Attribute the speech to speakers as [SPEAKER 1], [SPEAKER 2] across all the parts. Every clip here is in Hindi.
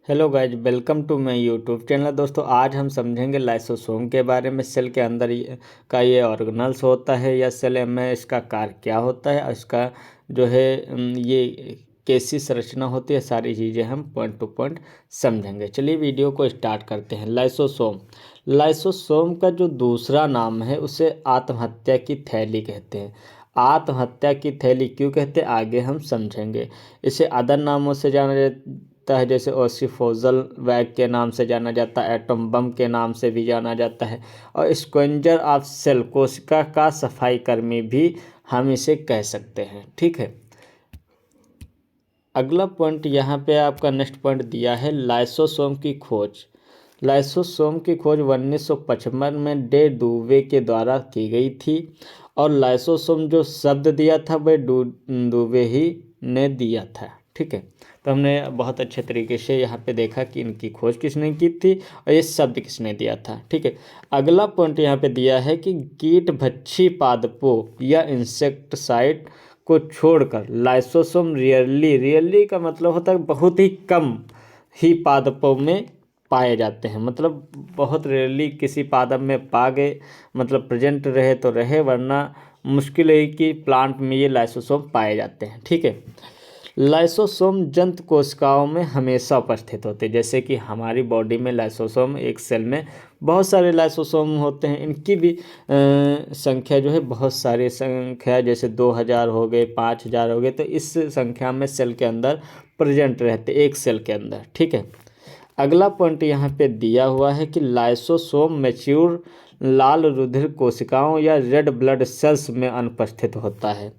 [SPEAKER 1] Hello guys, welcome to my YouTube channel. दोस्तों, आज हम समझेंगे लाइसोसोम के बारे में। सेल के अंदर का ये ऑर्गेनल्स होता है या सेल में इसका कार्य क्या होता है, इसका जो है ये कैसी संरचना होती है, सारी चीज़ें हम पॉइंट टू पॉइंट समझेंगे। चलिए वीडियो को स्टार्ट करते हैं। लाइसोसोम का जो दूसरा नाम है उसे आत्महत्या की थैली कहते हैं। आत्महत्या की थैली क्यों कहते हैं, आगे हम समझेंगे। इसे अदर नामों से जाना जाता है, जैसे ओसिफोजल वैग के नाम से जाना जाता है, एटम बम के नाम से भी जाना जाता है, और स्क्वेंजर ऑफ सेल, कोशिका का सफाई कर्मी भी हम इसे कह सकते हैं। ठीक है, अगला पॉइंट यहाँ पे आपका नेक्स्ट पॉइंट दिया है लाइसोसोम की खोज। लाइसोसोम की खोज 1955 में डे डुवे के द्वारा की गई थी, और लाइसोसोम जो शब्द दिया था वह डुवे ही ने दिया था। ठीक है, तो हमने बहुत अच्छे तरीके से यहाँ पे देखा कि इनकी खोज किसने की थी और ये शब्द किसने दिया था। ठीक है, अगला पॉइंट यहाँ पे दिया है कि कीट भक्षी पादपों या इंसेक्टिसाइड को छोड़कर लाइसोसोम रियरली का मतलब होता है बहुत ही कम ही पादपों में पाए जाते हैं। मतलब बहुत रेयरली किसी पादप में पा गए, मतलब प्रेजेंट रहे तो रहे, वरना मुश्किल है कि प्लांट में ये लाइसोसोम पाए जाते हैं। ठीक है, लाइसोसोम जंतु कोशिकाओं में हमेशा उपस्थित होते हैं। जैसे कि हमारी बॉडी में लाइसोसोम, एक सेल में बहुत सारे लाइसोसोम होते हैं। इनकी भी संख्या जो है बहुत सारी संख्या, जैसे 2000 हो गए, 5000 हो गए, तो इस संख्या में सेल के अंदर प्रेजेंट रहते एक सेल के अंदर। ठीक है, अगला पॉइंट यहाँ पे दिया हुआ है कि लाइसोसोम मैच्योर लाल रुधिर कोशिकाओं या रेड ब्लड सेल्स में अनुपस्थित होता है।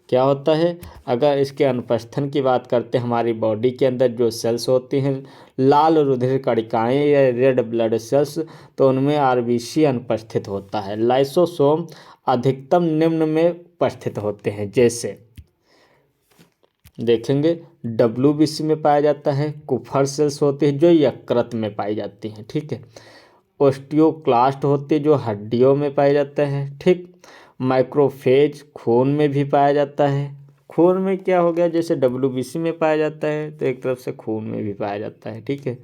[SPEAKER 1] क्या होता है, अगर इसके अनुपस्थन की बात करते हैं, हमारी बॉडी के अंदर जो सेल्स होती हैं लाल रुधिर कणिकाएं या रेड ब्लड सेल्स, तो उनमें आरबीसी अनुपस्थित होता है। लाइसोसोम अधिकतम निम्न में उपस्थित होते हैं, जैसे देखेंगे डब्ल्यूबीसी में पाया जाता है, कुफर सेल्स होती है जो यकृत में पाई जाती हैं। ठीक है, ओस्टियोक्लास्ट होते जो हड्डियों में पाया जाता है। ठीक, माइक्रोफेज खून में भी पाया जाता है। खून में क्या हो गया, जैसे डब्ल्यूबीसी में पाया जाता है तो एक तरफ से खून में भी पाया जाता है। ठीक है,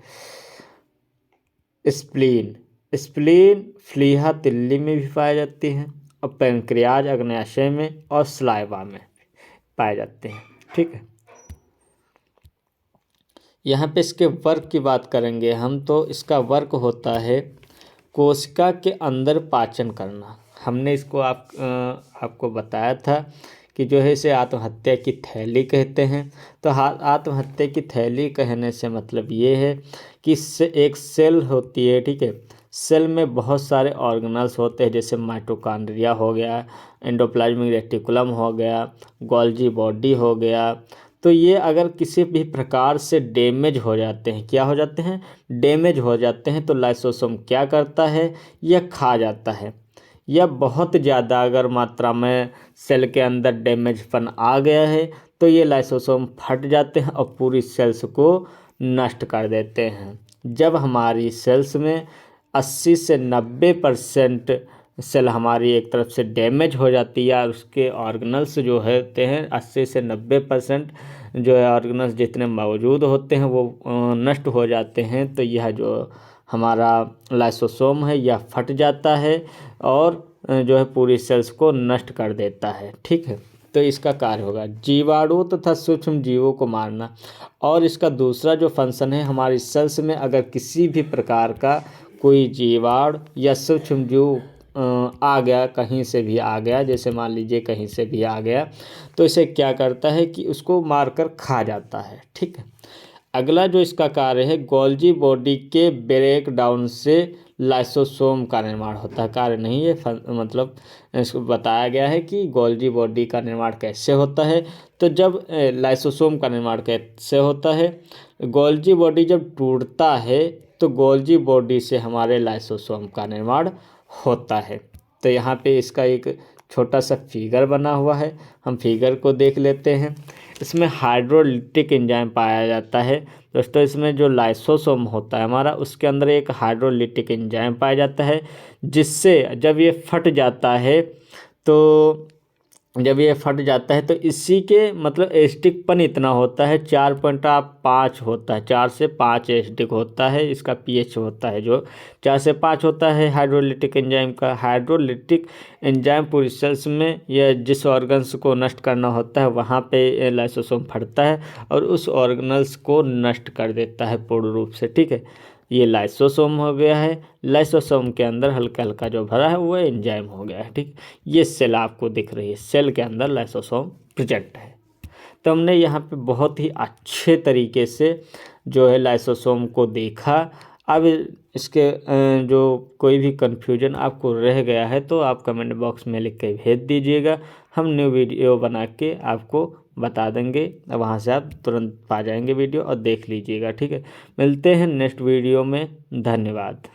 [SPEAKER 1] स्प्लीन स्प्लीन फ्लीहा तिल्ली में भी पाई जाती हैं, और पैंक्रियाज अग्न्याशय में और स्लाइवा में पाए जाते हैं। ठीक है, यहाँ पे इसके वर्क की बात करेंगे हम, तो इसका वर्क होता है कोशिका के अंदर पाचन करना। हमने इसको आपको बताया था कि जो है इसे आत्महत्या की थैली कहते हैं। तो आत्महत्या की थैली कहने से मतलब ये है कि एक सेल होती है। ठीक है, सेल में बहुत सारे ऑर्गेनल्स होते हैं, जैसे माइटोकॉन्ड्रिया हो गया, एंडोप्लाज्मिक रेटिकुलम हो गया, गोल्जी बॉडी हो गया। तो ये अगर किसी भी प्रकार से डैमेज हो जाते हैं, क्या हो जाते हैं, डैमेज हो जाते हैं, तो लाइसोसोम क्या करता है, यह खा जाता है। या बहुत ज़्यादा अगर मात्रा में सेल के अंदर डैमेजपन आ गया है तो ये लाइसोसोम फट जाते हैं और पूरी सेल्स को नष्ट कर देते हैं। जब हमारी सेल्स में 80 से 90% सेल हमारी एक तरफ से डैमेज हो जाती है, या उसके ऑर्गेनल्स जो होते हैं 80 से 90% जो है ऑर्गेनल्स जितने मौजूद होते हैं वो नष्ट हो जाते हैं, तो यह जो हमारा लाइसोसोम है यह फट जाता है और जो है पूरी सेल्स को नष्ट कर देता है। ठीक है, तो इसका कार्य होगा जीवाणु तथा सूक्ष्म जीवों को मारना। और इसका दूसरा जो फंक्शन है, हमारी सेल्स में अगर किसी भी प्रकार का कोई जीवाणु या सूक्ष्म जीव आ गया, कहीं से भी आ गया, जैसे मान लीजिए कहीं से भी आ गया, तो इसे क्या करता है कि उसको मारकर खा जाता है। ठीक है, अगला जो इसका कार्य है, गोल्जी बॉडी के ब्रेक डाउन से लाइसोसोम का निर्माण होता है। कार्य नहीं है, मतलब इसको बताया गया है कि गोल्जी बॉडी का निर्माण कैसे होता है। तो जब लाइसोसोम का निर्माण कैसे होता है, गोल्जी बॉडी जब टूटता है तो गोल्जी बॉडी से हमारे लाइसोसोम का निर्माण होता है। तो यहाँ पे इसका एक छोटा सा फिगर बना हुआ है, हम फिगर को देख लेते हैं। इसमें हाइड्रोलिटिक एंजाइम पाया जाता है। दोस्तों, इसमें जो लाइसोसोम होता है हमारा, उसके अंदर एक हाइड्रोलिटिक एंजाइम पाया जाता है, जिससे जब ये फट जाता है तो जब ये फट जाता है तो इसी के मतलब एसिडिकपन इतना होता है 4.5 होता है, 4 से 5 एसिडिक होता है इसका पीएच होता है, जो 4 से 5 होता है हाइड्रोलिटिक एंजाइम का। हाइड्रोलिटिक एंजाइम पूरी सेल्स में या जिस ऑर्गन्स को नष्ट करना होता है वहाँ पे लाइसोसोम फटता है और उस ऑर्गनल्स को नष्ट कर देता है पूर्ण रूप से, ठीक है। ये लाइसोसोम हो गया है। लाइसोसोम के अंदर हल्का हल्का जो भरा है वो एंजाइम हो गया है, ठीक। ये सेल आपको दिख रही है, सेल के अंदर लाइसोसोम प्रेजेंट है। तो हमने यहाँ पे बहुत ही अच्छे तरीके से जो है लाइसोसोम को देखा। अब इसके जो कोई भी कन्फ्यूजन आपको रह गया है तो आप कमेंट बॉक्स में लिख के भेज दीजिएगा, हम न्यू वीडियो बना के आपको बता देंगे। वहाँ से आप तुरंत पा जाएंगे वीडियो और देख लीजिएगा, ठीक है। मिलते हैं नेक्स्ट वीडियो में, धन्यवाद।